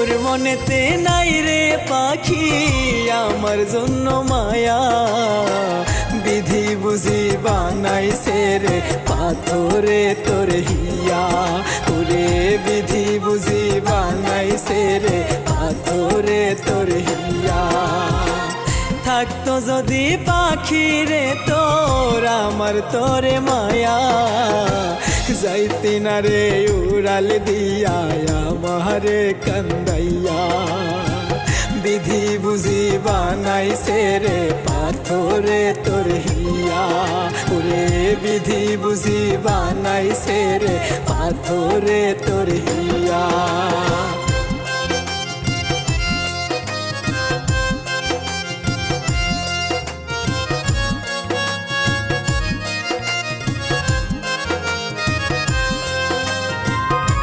তোর মনেতে নাই রে পাখি আমার জন্য মায়া, বিধি বুঝি বানাইছে রে পাথরে তোর হিয়া, ওরে বিধি বুঝি বানাইছে রে পাথরে তোর হিয়া। থাকতো যদি পাখি রে তোর আমার তোরে মায়া, যাইতি না রে উড়াল দিয়া আমারে কান্দাইয়া, বিধি বুঝি বানাইছে রে পাথরে তোর হিয়া, ওরে বিধি বুঝি বানাইছে রে পাথরে তোর হিয়া।